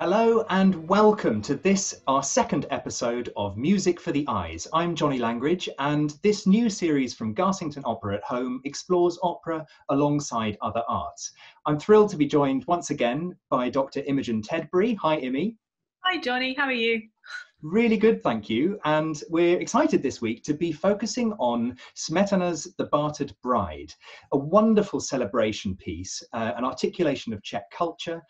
Hello and welcome to this, our second episode of Music for the Eyes. I'm Johnny Langridge, and this new series from Garsington Opera at Home explores opera alongside other arts. I'm thrilled to be joined once again by Dr. Imogen Tedbury. Hi, Imi. Hi, Johnny. How are you? Really good, thank you. And we're excited this week to be focusing on Smetana's The Bartered Bride, a wonderful celebration piece, an articulation of Czech culture,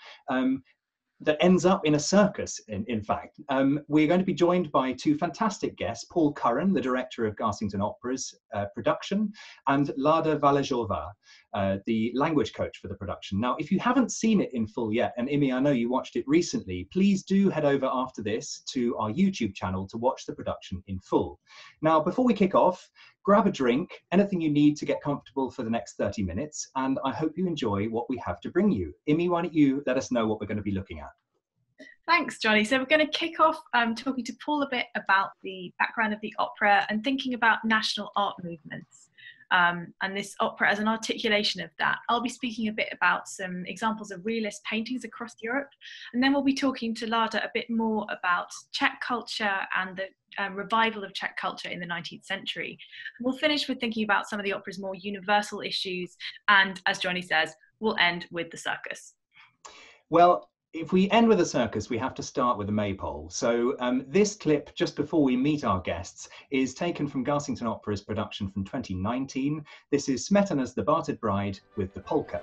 that ends up in a circus, in fact. We're going to be joined by two fantastic guests, Paul Curran, the director of Garsington Opera's production, and Lada Valešová, the language coach for the production. Now, if you haven't seen it in full yet, and Imi, I know you watched it recently, please do head over after this to our YouTube channel to watch the production in full. Now, before we kick off, grab a drink, anything you need to get comfortable for the next 30 minutes, and I hope you enjoy what we have to bring you. Imi, why don't you let us know what we're going to be looking at? Thanks, Johnny. So we're going to kick off talking to Paul a bit about the background of the opera and thinking about national art movements and this opera as an articulation of that. I'll be speaking a bit about some examples of realist paintings across Europe, and then we'll be talking to Lada a bit more about Czech culture and the revival of Czech culture in the 19th century. We'll finish with thinking about some of the opera's more universal issues, and as Johnny says, we'll end with the circus. Well, if we end with a circus, we have to start with a maypole. So this clip, just before we meet our guests, is taken from Garsington Opera's production from 2019. This is Smetana's The Bartered Bride with the Polka.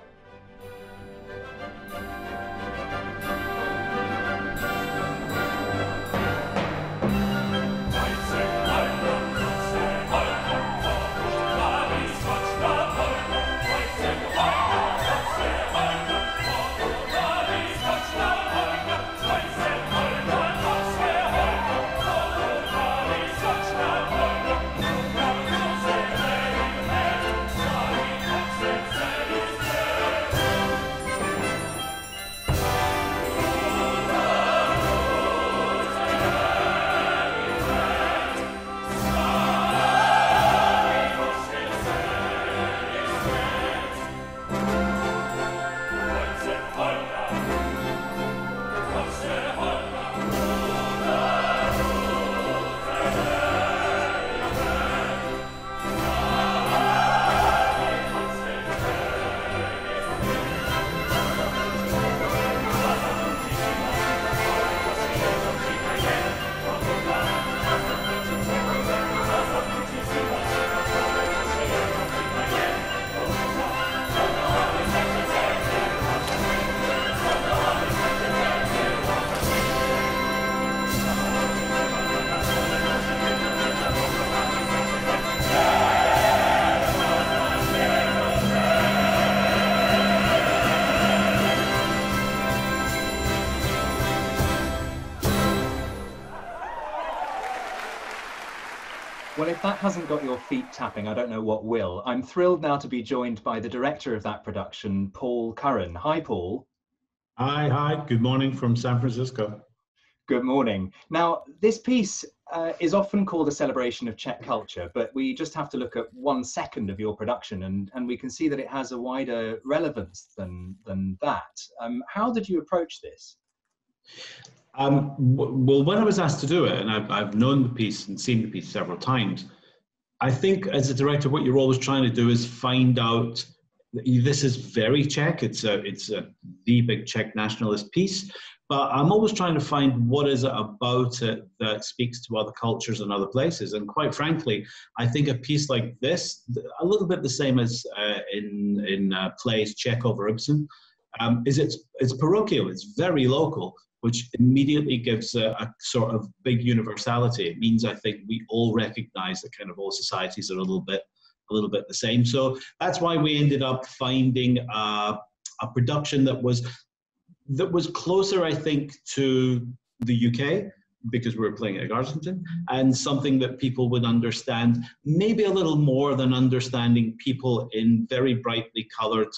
Well, if that hasn't got your feet tapping, I don't know what will. I'm thrilled now to be joined by the director of that production, Paul Curran. Hi, Paul. Hi. Good morning from San Francisco. Good morning. Now, this piece is often called a celebration of Czech culture, but we just have to look at 1 second of your production and we can see that it has a wider relevance than that. How did you approach this? Well, when I was asked to do it, and I've known the piece and seen the piece several times, I think as a director, what you're always trying to do is find out, this is very Czech, it's the big Czech nationalist piece, but I'm always trying to find what is it about it that speaks to other cultures and other places. And quite frankly, I think a piece like this, a little bit the same as in plays Chekhov or Ibsen, is it's parochial, it's very local, which immediately gives a sort of big universality. It means, I think, we all recognize that kind of all societies are a little bit the same. So that's why we ended up finding a production that was closer, I think, to the UK, because we were playing at Garsington, and something that people would understand, maybe a little more than understanding people in very brightly colored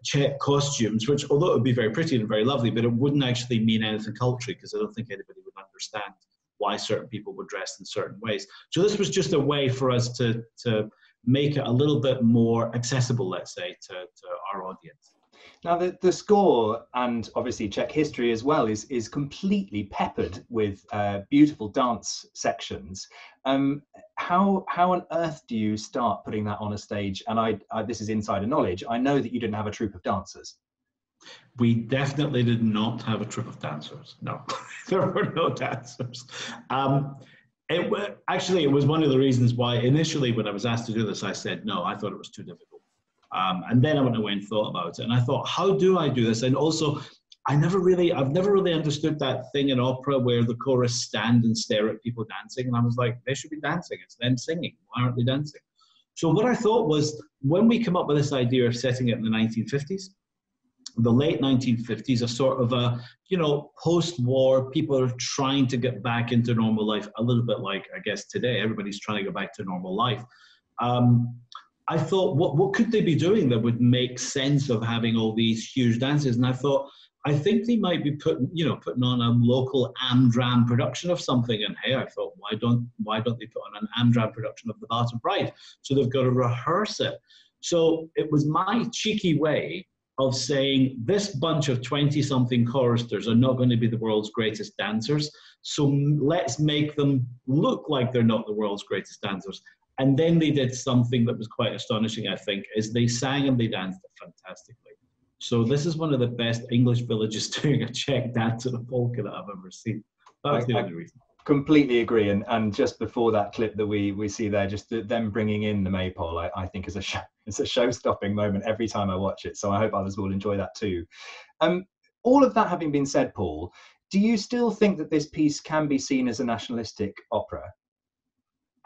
Czech costumes, which, although it would be very pretty and very lovely, but it wouldn't actually mean anything culturally, because I don't think anybody would understand why certain people were dressed in certain ways. So this was just a way for us to make it a little bit more accessible, let's say, to our audience. Now, the score and obviously Czech history as well is completely peppered with beautiful dance sections. How on earth do you start putting that on a stage? And I this is insider knowledge. I know that you didn't have a troupe of dancers. We definitely did not have a troupe of dancers. No, there were no dancers. It was one of the reasons why initially when I was asked to do this, I said no. I thought it was too difficult. And then I went away and thought about it, and I thought, how do I do this? And also, I've never really understood that thing in opera where the chorus stand and stare at people dancing. And I was like, they should be dancing. It's them singing. Why aren't they dancing? So what I thought was, when we come up with this idea of setting it in the 1950s, the late 1950s, a sort of a, post-war, people are trying to get back into normal life, a little bit like, I guess, today, everybody's trying to go back to normal life. I thought, what could they be doing that would make sense of having all these huge dances? And I thought, I think they might be putting on a local Amdram production of something. And hey, I thought, why don't they put on an Amdram production of the Bartered Bride? So they've got to rehearse it. So it was my cheeky way of saying, this bunch of 20-something choristers are not going to be the world's greatest dancers. So let's make them look like they're not the world's greatest dancers. And then they did something that was quite astonishing, I think, is they sang and they danced fantastically. So this is one of the best English villages doing a Czech dance and a polka that I've ever seen. That's the only reason. Completely agree. And just before that clip that we see there, just them bringing in the maypole, I think is a show-stopping moment every time I watch it. So I hope others will enjoy that too. All of that having been said, Paul, do you still think that this piece can be seen as a nationalistic opera?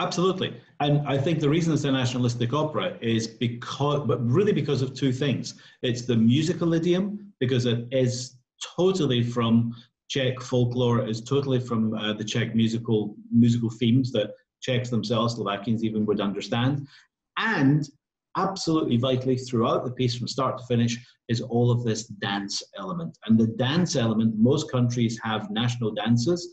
Absolutely. And I think the reason it's a nationalistic opera is because of two things. It's the musical idiom, because it is totally from Czech folklore, it is totally from the Czech musical themes that Czechs themselves, Slovakians even, would understand. And absolutely vitally throughout the piece from start to finish is all of this dance element. And the dance element, most countries have national dances.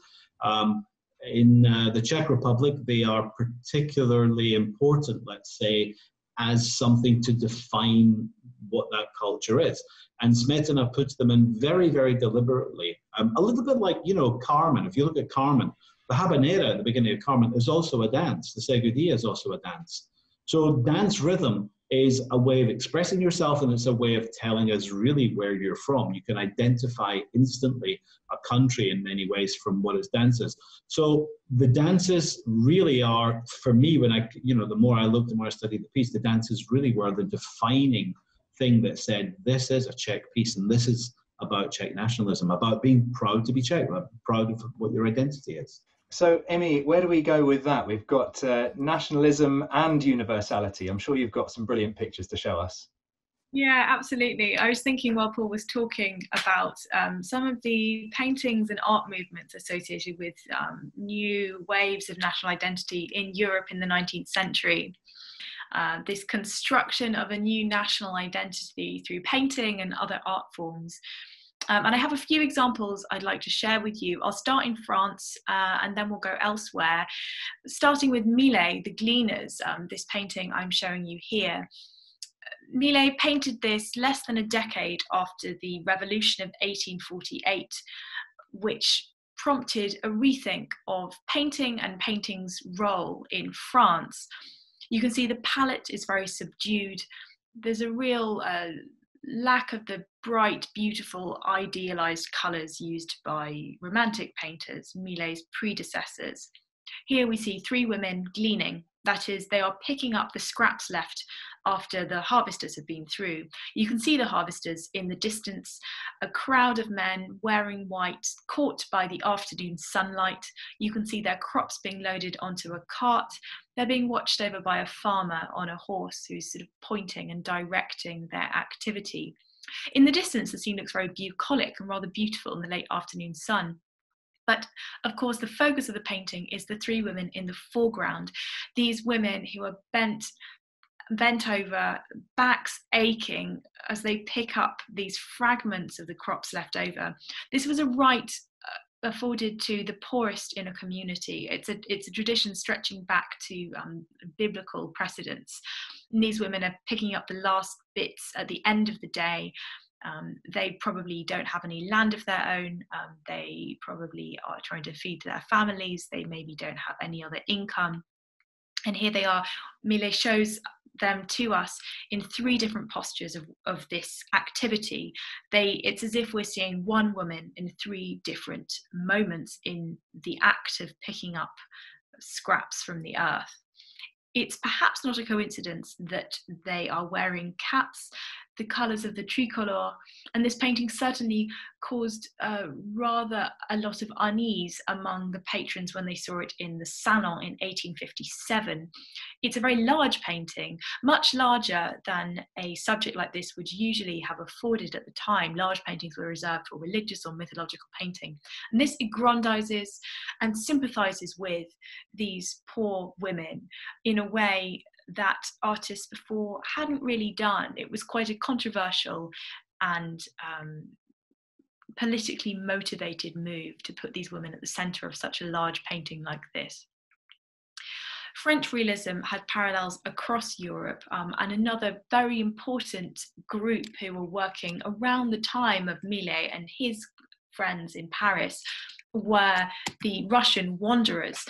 In the Czech Republic, they are particularly important, let's say, as something to define what that culture is. And Smetana puts them in very, very deliberately. A little bit like, Carmen. If you look at Carmen, the habanera at the beginning of Carmen is also a dance. The seguidilla is also a dance. So dance rhythm is a way of expressing yourself, and it's a way of telling us really where you're from. You can identify instantly a country in many ways from what its dances. So the dances really are, for me, when the more I looked, the more I studied the piece, the dances really were the defining thing that said, this is a Czech piece, and this is about Czech nationalism, about being proud to be Czech, proud of what your identity is. So, Emmy, where do we go with that? We've got nationalism and universality. I'm sure you've got some brilliant pictures to show us. Yeah, absolutely. I was thinking while Paul was talking about some of the paintings and art movements associated with new waves of national identity in Europe in the 19th century. This construction of a new national identity through painting and other art forms. And I have a few examples I'd like to share with you. I'll start in France and then we'll go elsewhere. Starting with Millet, the Gleaners, this painting I'm showing you here. Millet painted this less than a decade after the revolution of 1848, which prompted a rethink of painting and painting's role in France. You can see the palette is very subdued. There's a real lack of the bright, beautiful, idealized colors used by Romantic painters, Millet's predecessors. Here we see three women gleaning. That is, they are picking up the scraps left after the harvesters have been through. You can see the harvesters in the distance, a crowd of men wearing white, caught by the afternoon sunlight. You can see their crops being loaded onto a cart. They're being watched over by a farmer on a horse who's sort of pointing and directing their activity. In the distance, the scene looks very bucolic and rather beautiful in the late afternoon sun. But of course, the focus of the painting is the three women in the foreground. These women who are bent over, backs aching as they pick up these fragments of the crops left over. This was a right afforded to the poorest in a community. It's a tradition stretching back to biblical precedents. And these women are picking up the last bits at the end of the day. They probably don't have any land of their own. They probably are trying to feed their families. They maybe don't have any other income. And here they are. Millet shows them to us in 3 different postures of this activity. It's as if we're seeing one woman in 3 different moments in the act of picking up scraps from the earth. It's perhaps not a coincidence that they are wearing caps, the colours of the tricolour, and this painting certainly caused rather a lot of unease among the patrons when they saw it in the Salon in 1857. It's a very large painting, much larger than a subject like this would usually have afforded at the time. Large paintings were reserved for religious or mythological painting. And this aggrandizes and sympathises with these poor women in a way that artists before hadn't really done. It was quite a controversial and politically motivated move to put these women at the centre of such a large painting like this. French realism had parallels across Europe, and another very important group who were working around the time of Millet and his friends in Paris were the Russian wanderers.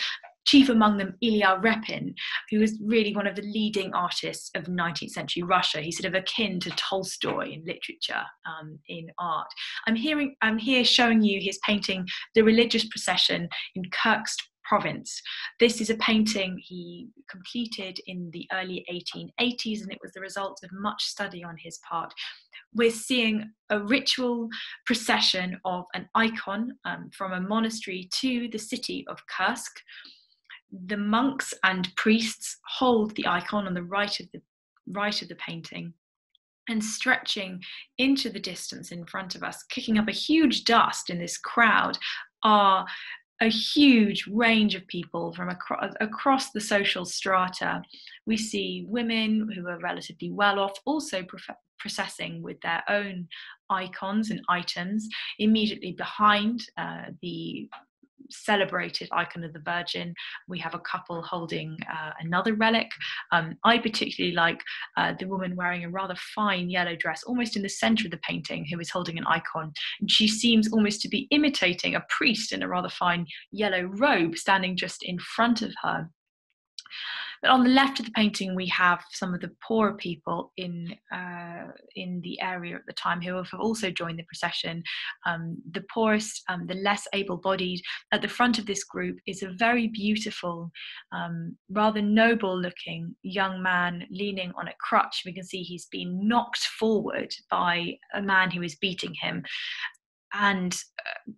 Chief among them, Ilya Repin, who was really one of the leading artists of 19th century Russia. He's sort of akin to Tolstoy in literature, in art. I'm here showing you his painting, The Religious Procession in Kursk province. This is a painting he completed in the early 1880s, and it was the result of much study on his part. We're seeing a ritual procession of an icon from a monastery to the city of Kursk. The monks and priests hold the icon on the right of the painting, and stretching into the distance in front of us, kicking up a huge dust in this crowd, are a huge range of people from across the social strata. We see women who are relatively well off, also processing with their own icons and items. Immediately behind the celebrated icon of the Virgin, we have a couple holding another relic. I particularly like the woman wearing a rather fine yellow dress, almost in the centre of the painting, who is holding an icon. And she seems almost to be imitating a priest in a rather fine yellow robe standing just in front of her. But on the left of the painting, we have some of the poorer people in the area at the time who have also joined the procession. The poorest, the less able-bodied. At the front of this group is a very beautiful, rather noble-looking young man leaning on a crutch. We can see he's been knocked forward by a man who is beating him. And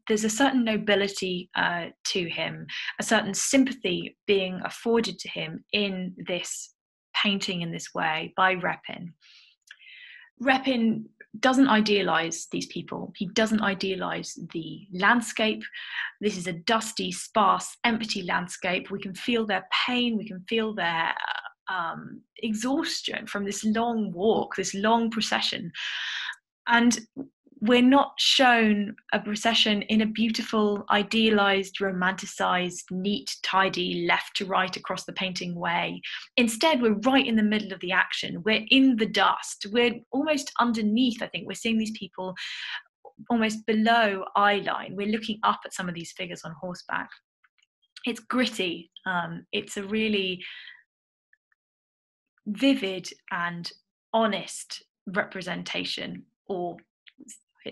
there's a certain nobility to him, a certain sympathy being afforded to him in this painting in this way by Repin. Repin doesn't idealize these people. He doesn't idealize the landscape. This is a dusty, sparse, empty landscape. We can feel their pain. We can feel their exhaustion from this long walk, this long procession. And we're not shown a procession in a beautiful, idealized, romanticized, neat, tidy, left to right across the painting way. Instead, we're right in the middle of the action. We're in the dust. We're almost underneath, I think. We're seeing these people almost below eye line. We're looking up at some of these figures on horseback. It's gritty. It's a really vivid and honest representation, or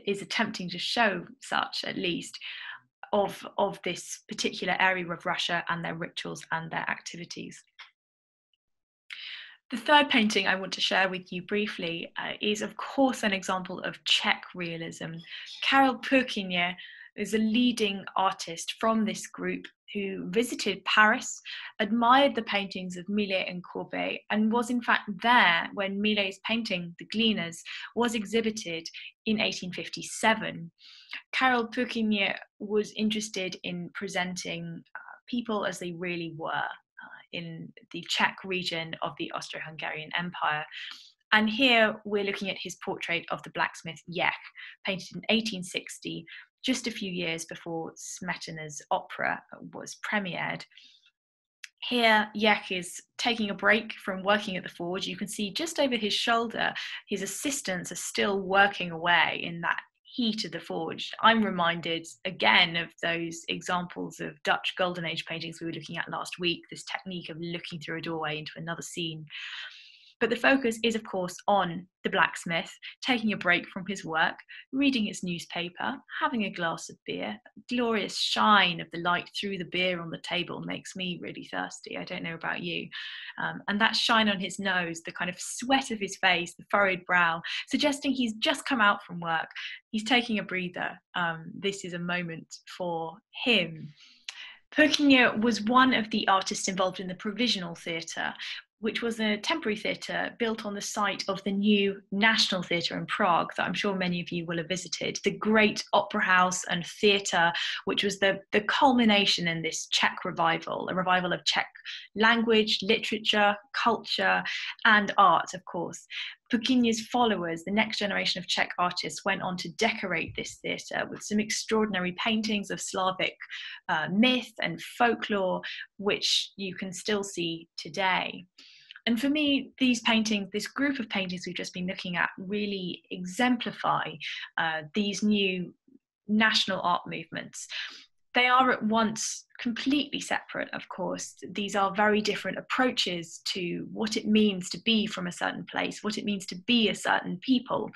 is attempting to show such, at least, of this particular area of Russia and their rituals and their activities. The third painting I want to share with you briefly is, of course, an example of Czech realism. Karel Purkyně is a leading artist from this group who visited Paris, admired the paintings of Millet and Courbet, and was in fact there when Millet's painting, The Gleaners, was exhibited in 1857. Karel Purkyně was interested in presenting people as they really were in the Czech region of the Austro-Hungarian Empire. And here we're looking at his portrait of the blacksmith Jech, painted in 1860, just a few years before Smetana's opera was premiered. Here, Yek is taking a break from working at the forge. You can see just over his shoulder, his assistants are still working away in that heat of the forge. I'm reminded again of those examples of Dutch Golden Age paintings we were looking at last week, this technique of looking through a doorway into another scene. But the focus is, of course, on the blacksmith, taking a break from his work, reading his newspaper, having a glass of beer. The glorious shine of the light through the beer on the table makes me really thirsty. I don't know about you. And that shine on his nose, the kind of sweat of his face, the furrowed brow, suggesting he's just come out from work. He's taking a breather. This is a moment for him. Purkyně was one of the artists involved in the Provisional Theatre, which was a temporary theatre built on the site of the new National Theatre in Prague that I'm sure many of you will have visited, the great opera house and theatre, which was the culmination in this Czech revival, a revival of Czech language, literature, culture, and art, of course. Purkyně's followers, the next generation of Czech artists, went on to decorate this theatre with some extraordinary paintings of Slavic myth and folklore, which you can still see today. And for me, these paintings, this group of paintings we've just been looking at, really exemplify these new national art movements. They are at once completely separate, of course. These are very different approaches to what it means to be from a certain place, what it means to be a certain people.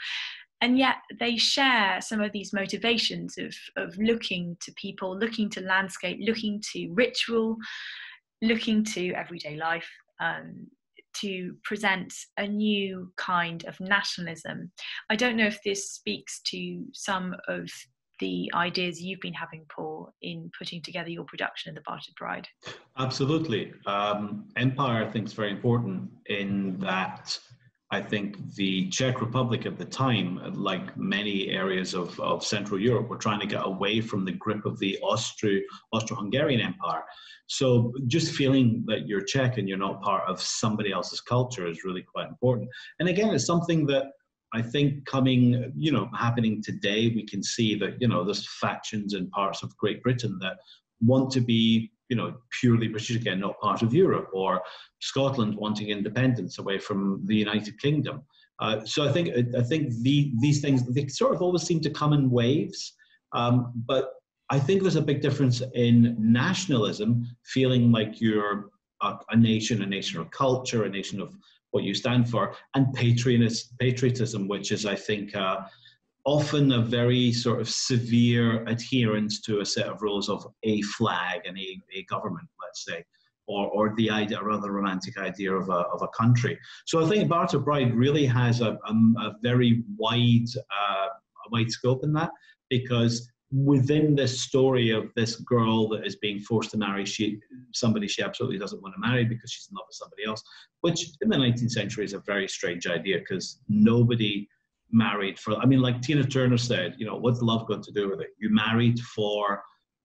And yet they share some of these motivations of looking to people, looking to landscape, looking to ritual, looking to everyday life, to present a new kind of nationalism. I don't know if this speaks to some of the ideas you've been having, Paul, in putting together your production of The Bartered Bride. Absolutely. Empire, I think, is very important in that I think the Czech Republic at the time, like many areas of Central Europe, were trying to get away from the grip of the Austro-Hungarian Empire. So just feeling that you're Czech and you're not part of somebody else's culture is really quite important. And again, it's something that I think happening today, we can see that, there's factions in parts of Great Britain that want to be, purely British again, not part of Europe, or Scotland wanting independence away from the United Kingdom. So I think these things, they sort of always seem to come in waves. But I think there's a big difference in nationalism, feeling like you're a nation of culture, a nation of what you stand for, and patriotism, which is, I think, often a very sort of severe adherence to a set of rules of a flag and a government, let's say, or the idea, a rather romantic idea of a country. So I think Bartered Bride really has a very wide scope in that, because within this story of this girl that is being forced to marry somebody she absolutely doesn't want to marry because she's in love with somebody else, which in the 19th century is a very strange idea, because nobody married for, like Tina Turner said, what's love got to do with it? You married for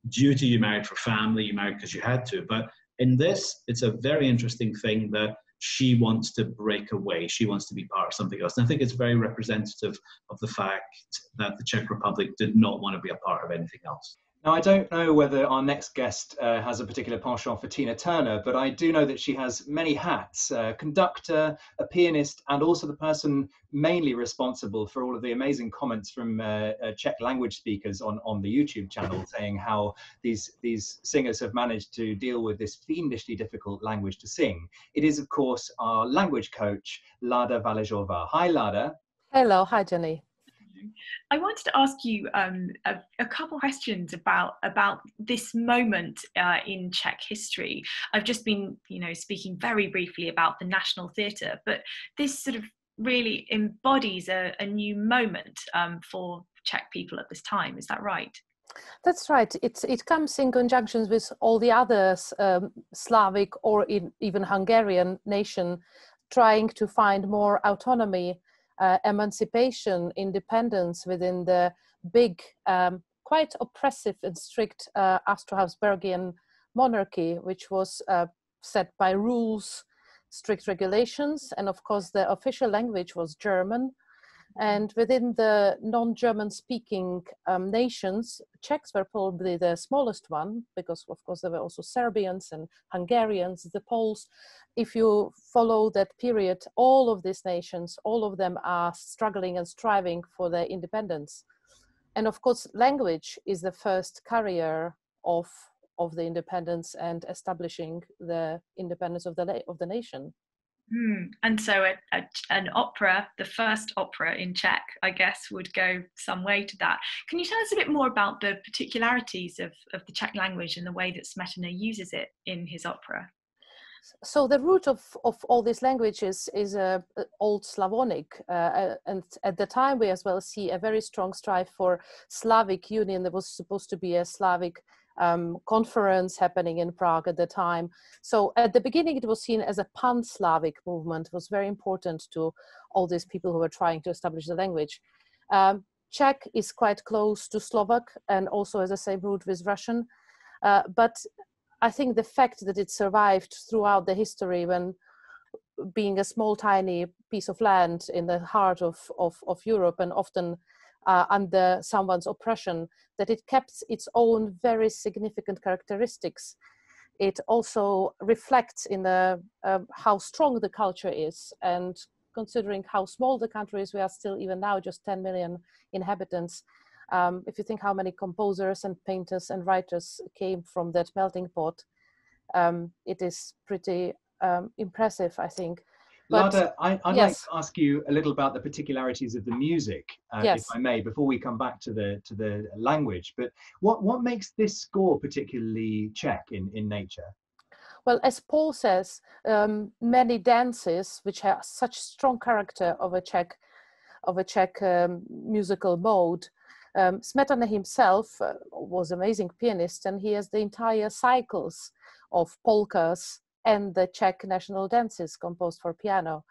duty, you married for family, you married because you had to. But in this, it's a very interesting thing that she wants to break away. She wants to be part of something else. And I think it's very representative of the fact that the Czech Republic did not want to be a part of anything else. Now, I don't know whether our next guest has a particular penchant for Tina Turner, but I do know that she has many hats, conductor, a pianist, and also the person mainly responsible for all of the amazing comments from Czech language speakers on the YouTube channel, saying how these singers have managed to deal with this fiendishly difficult language to sing. It is, of course, our language coach, Lada Valešová. Hi, Lada. Hello. Hi, Jenny. I wanted to ask you a couple questions about this moment in Czech history. I've just been, speaking very briefly about the National Theatre, but this sort of really embodies a new moment for Czech people at this time. Is that right? That's right. It comes in conjunction with all the other Slavic or even Hungarian nation trying to find more autonomy, emancipation, independence within the big, quite oppressive and strict Austro-Habsburgian monarchy, which was set by rules, strict regulations, and of course the official language was German. And within the non-German speaking nations, Czechs were probably the smallest one, because of course there were also Serbians and Hungarians, the Poles. If you follow that period, all of these nations, all of them are struggling and striving for their independence. And of course, language is the first carrier of the independence and establishing the independence of the nation. And so an opera, the first opera in Czech, I guess, would go some way to that. Can you tell us a bit more about the particularities of the Czech language and the way that Smetana uses it in his opera? So the root of all these languages is Old Slavonic, and at the time we as well see a very strong strive for Slavic union. There was supposed to be a Slavic conference happening in Prague at the time. So at the beginning it was seen as a pan-Slavic movement. It was very important to all these people who were trying to establish the language. Czech is quite close to Slovak and also has the same root with Russian, but I think the fact that it survived throughout the history, when being a small tiny piece of land in the heart of Europe and often under someone's oppression, that it kept its own very significant characteristics. It also reflects in how strong the culture is, and considering how small the country is, we are still even now just 10 million inhabitants. If you think how many composers and painters and writers came from that melting pot, it is pretty impressive, I think. But, Lada, I'd yes. like to ask you a little about the particularities of the music, yes. if I may, before we come back to the language. But what makes this score particularly Czech in nature? Well, as Paul says, many dances which have such strong character of a Czech musical mode. Smetana himself was an amazing pianist, and he has the entire cycles of polkas and the Czech national dances composed for piano.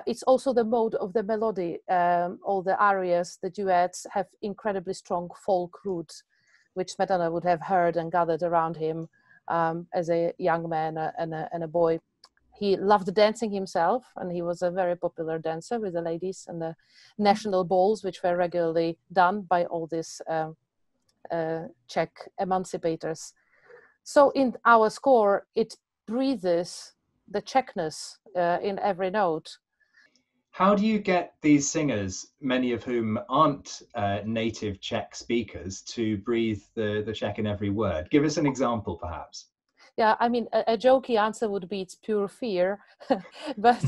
It's also the mode of the melody. All the arias, the duets have incredibly strong folk roots, which Smetana would have heard and gathered around him as a young man and a boy. He loved dancing himself, and he was a very popular dancer with the ladies and the national balls, which were regularly done by all these Czech emancipators. So in our score, it breathes the Czechness in every note. How do you get these singers, many of whom aren't native Czech speakers, to breathe the Czech in every word? Give us an example, perhaps. Yeah, I mean, a jokey answer would be it's pure fear, but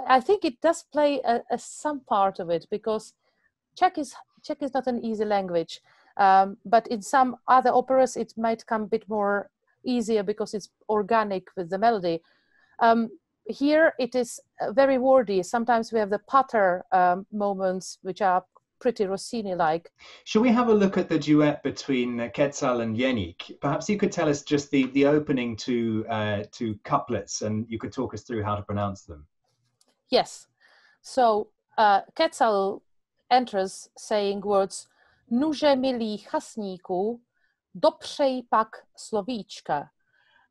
I think it does play some part of it, because Czech is not an easy language, but in some other operas it might come a bit more easier because it's organic with the melody. Here it is very wordy. Sometimes we have the patter moments which are pretty Rossini-like. Shall we have a look at the duet between Quetzal and Jeník? Perhaps you could tell us just the opening to couplets, and you could talk us through how to pronounce them. Yes. So Quetzal enters saying words "Nuže milý chasníku, dopřej pak slovíčka."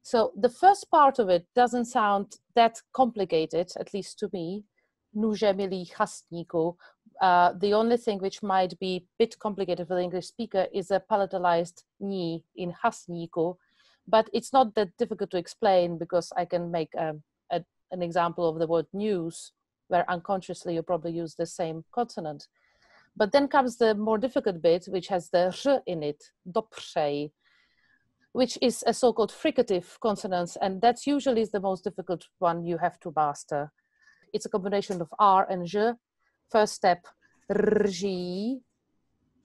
So the first part of it doesn't sound that complicated, at least to me. Nuže milý chasníku. The only thing which might be a bit complicated for the English speaker is a palatalized ni in chasníku, but it's not that difficult to explain, because I can make an example of the word news, where unconsciously you probably use the same consonant. But then comes the more difficult bit, which has the r in it, dopřej, which is a so-called fricative consonant, and that's usually the most difficult one you have to master. It's a combination of R and J. First step, rži,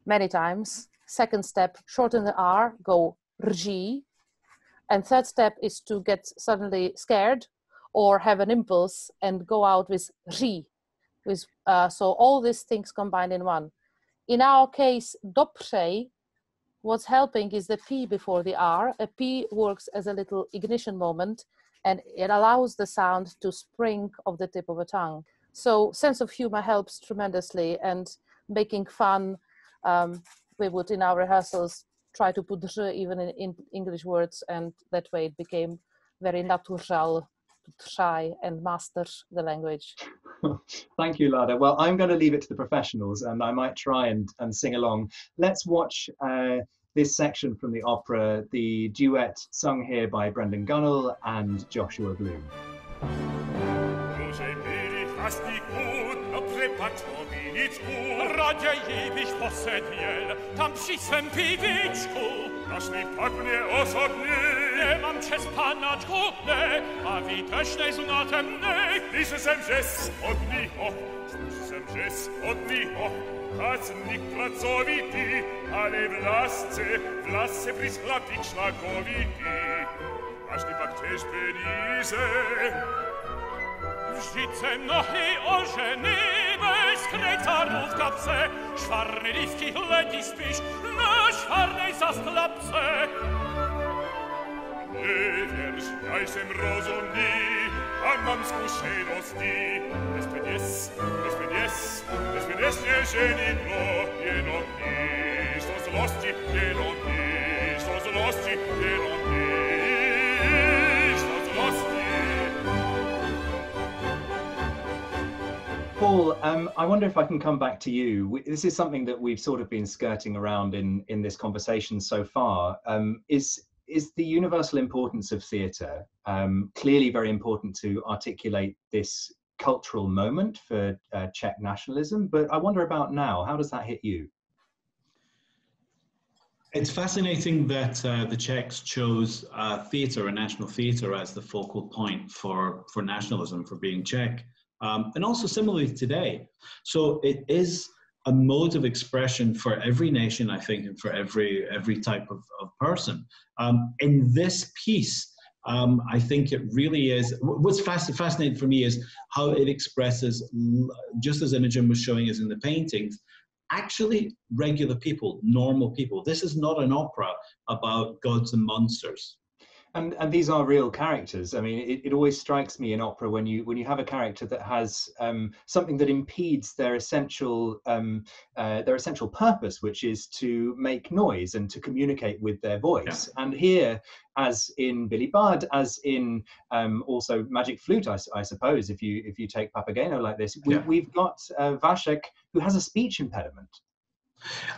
many times. Second step, shorten the R, go rži. And third step is to get suddenly scared or have an impulse and go out with ri. So all these things combined in one. In our case, dopřej, what's helping is the P before the R. A P works as a little ignition moment, and it allows the sound to spring off the tip of a tongue. So sense of humor helps tremendously, and making fun. We would, in our rehearsals, try to put r even in English words, and that way it became very natural to try and master the language. Thank you, Lada. Well, I'm going to leave it to the professionals, and I might try and sing along. Let's watch this section from the opera, the duet sung here by Brendan Gunnell and Joshua Bloom. Naszli pak mnie osobnie. Nie mam przez panaczku, ne, a wi też nie zunatem, ne. Pisze sem, że spodni hoch, pisze sem, że spodni hoch. Pacnik pracowity, ale w lasce przyschlapić szlakowity. Naszli pak też penize. Wrzucę mnohy ożeny, bez krejcarów kapce, szwarny liwki leci spisz, na szwarnej zasklapce. Nie wierz, ja jestem rozumny, a mam skušenosti. Bez nie ženitlo, jeno niż to zlości, jeno niż to zlości, jeno niż to zlości. Paul, I wonder if I can come back to you. This is something that we've sort of been skirting around in this conversation so far. Is the universal importance of theatre clearly very important to articulate this cultural moment for Czech nationalism? But I wonder about now. How does that hit you? It's fascinating that the Czechs chose theatre, a national theatre, as the focal point for nationalism, for being Czech. And also similarly today. So it is a mode of expression for every nation, I think, and for every type of person. In this piece, I think it really is, what's fascinating for me is how it expresses, just as Imogen was showing us in the paintings, actually regular people, normal people. This is not an opera about gods and monsters. And these are real characters. I mean, it always strikes me in opera when you have a character that has something that impedes their essential purpose, which is to make noise and to communicate with their voice. Yeah. And here, as in Billy Budd, as in also Magic Flute, I suppose, if you take Papageno like this, we've got Vašek, who has a speech impediment.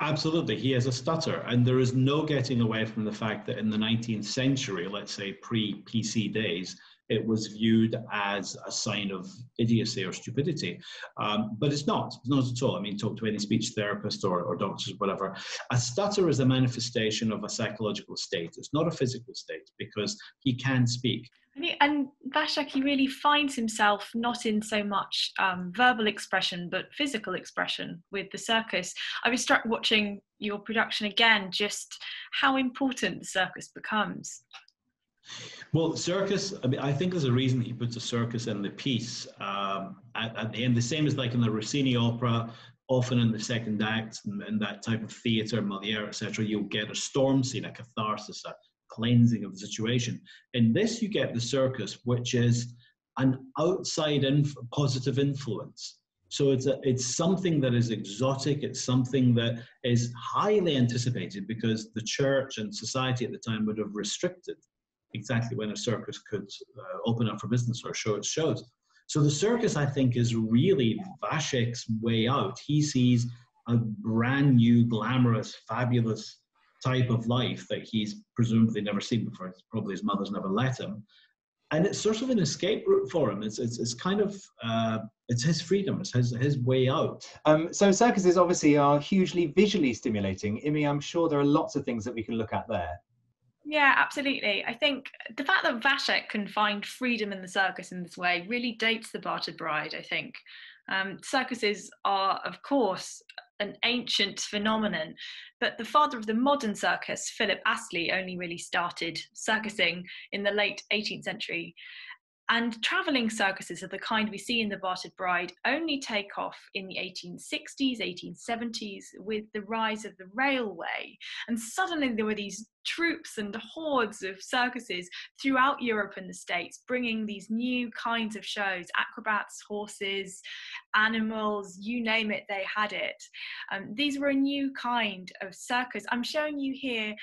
Absolutely, he has a stutter, and there is no getting away from the fact that in the 19th century, let's say pre-PC days, it was viewed as a sign of idiocy or stupidity. But it's not at all. I mean, talk to any speech therapist or doctors, whatever. A stutter is a manifestation of a psychological state. It's not a physical state because he can speak. And Vašek, he really finds himself not in so much verbal expression, but physical expression with the circus. I was struck watching your production again, just how important the circus becomes. Well, circus, I mean, I think there's a reason that he puts a circus in the piece at the end, the same as like in the Rossini opera, often in the second act and that type of theatre, Molière, etc., you'll get a storm scene, a catharsis, a cleansing of the situation. In this, you get the circus, which is an outside positive influence. So it's something that is exotic. It's something that is highly anticipated because the church and society at the time would have restricted exactly when a circus could open up for business or show its shows. So the circus, I think, is really Vašek's way out. He sees a brand new, glamorous, fabulous type of life that he's presumably never seen before. Probably his mother's never let him. And it's sort of an escape route for him. It's kind of, it's his freedom, it's his way out. So circuses obviously are hugely visually stimulating. Imi, I'm sure there are lots of things that we can look at there. Yeah, absolutely. I think the fact that Vašek can find freedom in the circus in this way really dates the Bartered Bride, I think. Circuses are, of course, an ancient phenomenon, but the father of the modern circus, Philip Astley, only really started circusing in the late 18th century. And travelling circuses of the kind we see in the Bartered Bride only take off in the 1860s, 1870s with the rise of the railway. And suddenly there were these troops and hordes of circuses throughout Europe and the States, bringing these new kinds of shows, acrobats, horses, animals, you name it, they had it. These were a new kind of circus. I'm showing you here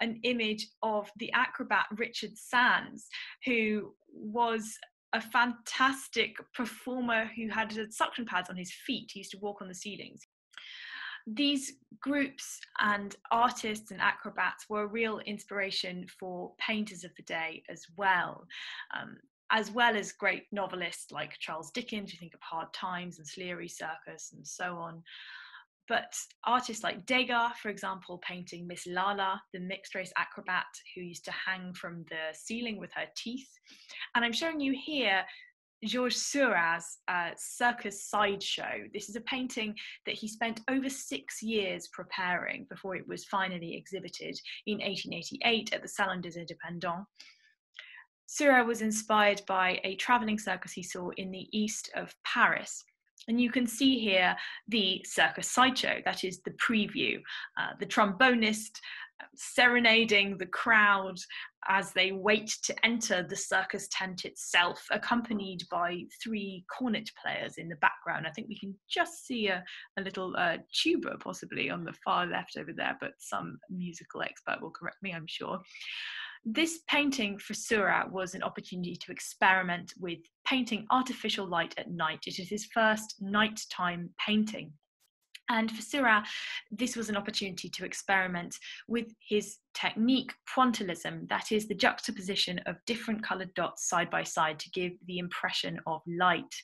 an image of the acrobat Richard Sands, who was a fantastic performer who had suction pads on his feet. He used to walk on the ceilings. These groups and artists and acrobats were a real inspiration for painters of the day as well as great novelists like Charles Dickens. You think of Hard Times and Sleary Circus and so on. But artists like Degas, for example, painting Miss Lala, the mixed-race acrobat who used to hang from the ceiling with her teeth. And I'm showing you here Georges Seurat's Circus Sideshow. This is a painting that he spent over 6 years preparing before it was finally exhibited in 1888 at the Salon des Indépendants. Seurat was inspired by a travelling circus he saw in the east of Paris. And you can see here the Circus Sideshow, that is the preview, the trombonist serenading the crowd as they wait to enter the circus tent itself, accompanied by 3 cornet players in the background. I think we can just see a little tuba possibly on the far left over there, but some musical expert will correct me, I'm sure. This painting for Seurat was an opportunity to experiment with painting artificial light at night. It is his first nighttime painting. And for Seurat, this was an opportunity to experiment with his technique, pointillism, that is the juxtaposition of different coloured dots side by side to give the impression of light.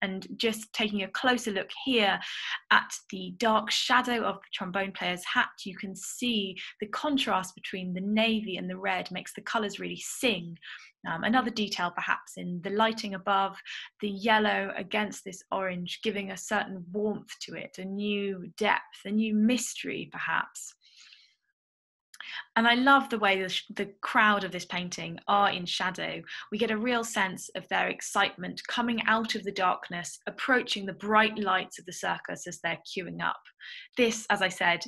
And just taking a closer look here at the dark shadow of the trombone player's hat, you can see the contrast between the navy and the red makes the colours really sing. Another detail perhaps in the lighting above, the yellow against this orange, giving a certain warmth to it, a new depth, a new mystery perhaps. And I love the way the crowd of this painting are in shadow. We get a real sense of their excitement coming out of the darkness, approaching the bright lights of the circus as they're queuing up. This, as I said,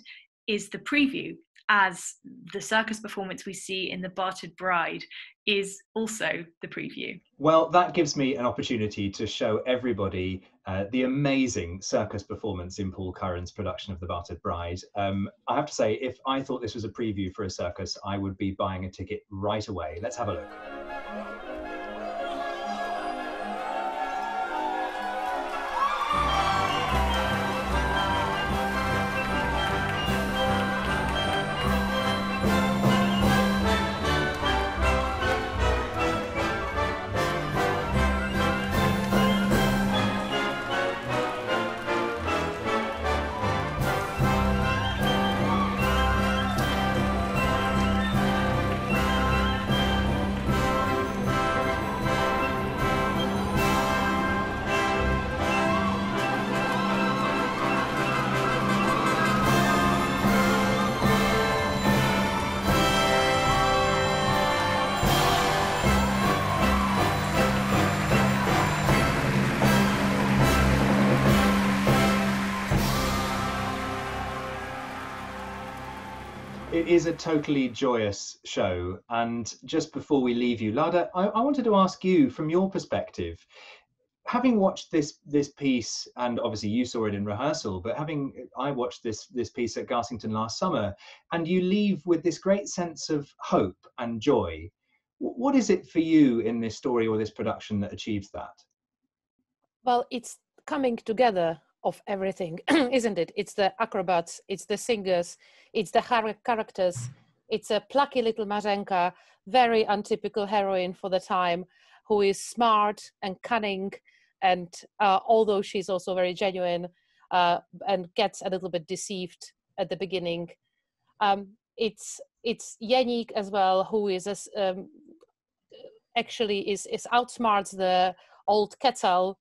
is the preview, as the circus performance we see in The Bartered Bride is also the preview. Well, that gives me an opportunity to show everybody the amazing circus performance in Paul Curran's production of The Bartered Bride. I have to say, if I thought this was a preview for a circus, I would be buying a ticket right away. Let's have a look. It is a totally joyous show. And just before we leave you, Lada, I wanted to ask you, from your perspective, having watched this piece, and obviously you saw it in rehearsal, but I watched this piece at Garsington last summer, and you leave with this great sense of hope and joy. What is it for you in this story or this production that achieves that? Well, it's coming together of everything, isn't it? It's the acrobats, it's the singers, it's the characters, it's a plucky little Marzenka, very untypical heroine for the time, who is smart and cunning, and although she's also very genuine and gets a little bit deceived at the beginning. It's Jeník as well, who is actually outsmarts the old Quetzal.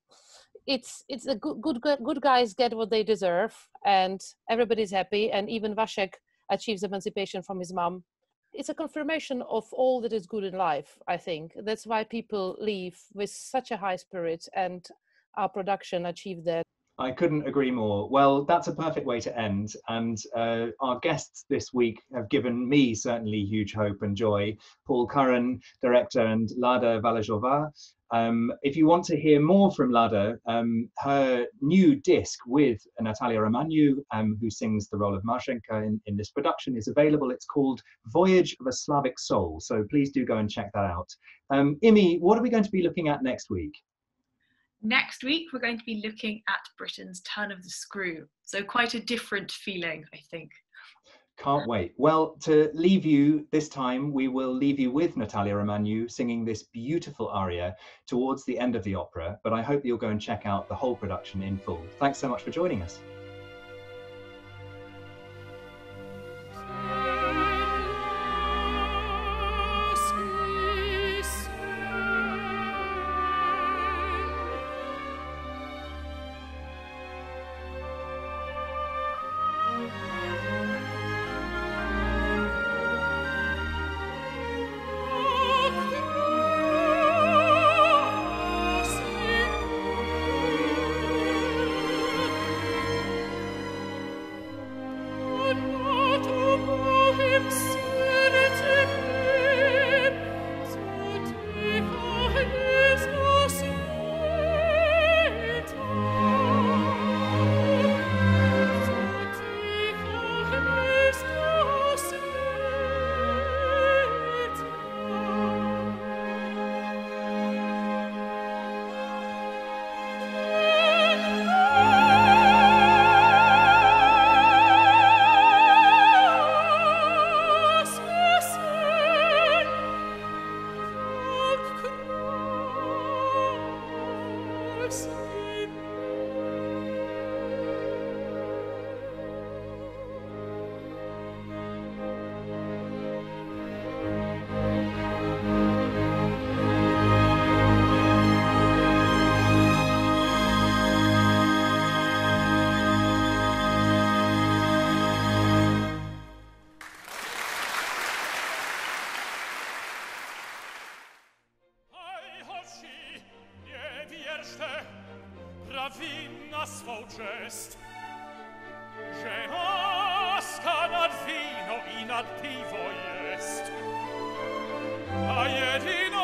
It's the good guys get what they deserve, and everybody's happy, and even Vašek achieves emancipation from his mom. It's a confirmation of all that is good in life, I think. That's why people leave with such a high spirit, and our production achieved that. I couldn't agree more. Well, that's a perfect way to end. And our guests this week have given me certainly huge hope and joy. Paul Curran, director, and Lada Valešová. If you want to hear more from Lada, her new disc with Natalia Romaniu, who sings the role of Marshenka in this production, is available. It's called Voyage of a Slavic Soul. So please do go and check that out. Imi, what are we going to be looking at next week? Next week, we're going to be looking at Britain's turn of the screw. So quite a different feeling, I think. Can't wait. Well, to leave you this time, we will leave you with Natalia Romaniu singing this beautiful aria towards the end of the opera, but I hope you'll go and check out the whole production in full. Thanks so much for joining us. Prawinna swą czest, że łaska nad wino i nad piwo jest, a jedyna